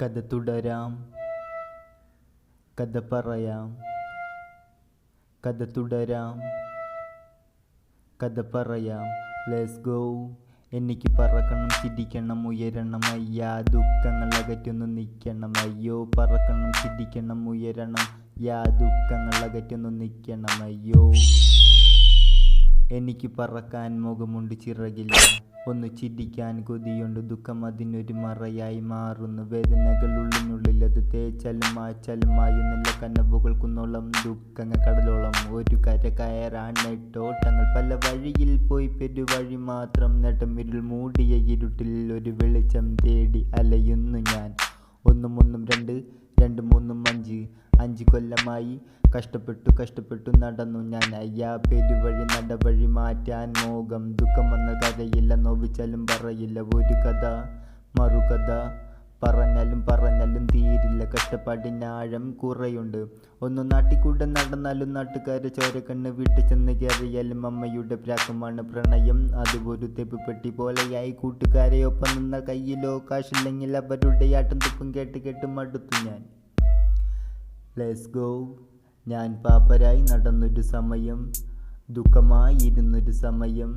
കഥ തുടരാം, കഥ പറയാം. കഥ തുടരാം, കഥ പറയാം. Let's go. എനിക്ക് പറക്കണം, ചിരിക്കണം, ഉയരണം. അയ്യാ ദുഃഖങ്ങൾ അകറ്റൊന്നു നിൽക്കണം. അയ്യോ പറക്കണം, ചിരിക്കണം, ഉയരണം. യാ ദുഃഖങ്ങൾ അകറ്റൊന്നു നിൽക്കണം. അയ്യോ എനിക്ക് പറക്കാൻ മുഖമുണ്ട്, ചിറകില്ല. ഒന്ന് ചിരിക്കാൻ കൊതിയുണ്ട്. ദുഃഖം അതിനൊരു മറയായി മാറുന്നു. വേദനകൾ ഉള്ളിനുള്ളിൽ അത് തേച്ചാലും മാച്ചാലും മായുന്നില്ല. കനവുകൾ കുന്നോളം, ദുഃഖങ്ങൾ കടലോളം. ഒരു കര കയറാൻ നെട്ടോട്ടങ്ങൾ. പല വഴിയിൽ പോയി പെരുവഴി മാത്രം. നേട്ടം ഇരുൾ മൂടിയ ഇരുട്ടിൽ ഒരു വെളിച്ചം തേടി അലയുന്നു ഞാൻ. ഒന്നും ഒന്നും രണ്ട്, രണ്ടും മൂന്നും അഞ്ച്. 5 കൊല്ലമായി കഷ്ടപ്പെട്ടു നടന്നു ഞാൻ. അയ്യാ പെരുവഴി നടവഴി മാറ്റാൻ മോഹം. ദുഃഖം വന്ന കഥയില്ല, നോവിച്ചാലും പറയില്ല. ഒരു കഥ മറുകഥ പറഞ്ഞാലും തീരില്ല. കഷ്ടപ്പാടിനാഴം കുറയുണ്ട്. ഒന്ന് നാട്ടിക്കൂടെ നടന്നാലും നാട്ടുകാരെ ചോരക്കണ്ണ് വീട്ടിൽ ചെന്ന് കയറിയാലും അമ്മയുടെ പ്രാക്കമാണ് പ്രണയം. അത് ഒരു തെപ്പുപെട്ടി പോലെയായി. കൂട്ടുകാരെ ഒപ്പം നിന്ന കയ്യിലോ കാശില്ലെങ്കിൽ അവരുടെ ആട്ടം തുപ്പും കേട്ട് മടുത്തു ഞാൻ. Let's go. ഞാൻ പാപ്പരായി നടന്നൊരു സമയം, ദുഃഖമായിരുന്നൊരു സമയം.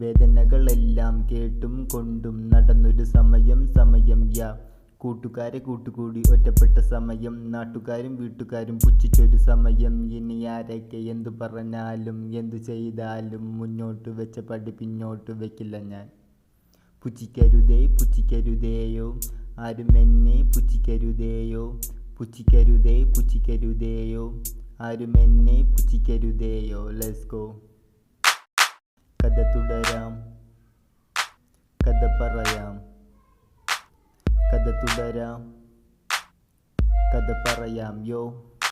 വേദനകളെല്ലാം കേട്ടും കൊണ്ടും നടന്നൊരു സമയം. യാ കൂട്ടുകാരെ കൂട്ടുകൂടി ഒറ്റപ്പെട്ട സമയം. നാട്ടുകാരും വീട്ടുകാരും പുച്ഛിച്ചൊരു സമയം. ഇനി ആരൊക്കെ എന്തു പറഞ്ഞാലും എന്തു ചെയ്താലും മുന്നോട്ട് വെച്ച പടി പിന്നോട്ട് വെക്കില്ല ഞാൻ. പുച്ഛിക്കരുതേയോ ആരും എന്നെ പുച്ഛിക്കരുതേയോ. പുച്ഛിക്കരുതേയോ ആരും എന്നെ പുച്ഛിക്കരുതേയോ. Let's go. കഥ തുടരാം, കഥ പറയാം. കഥ തുടരാം, കഥ പറയാം. യോ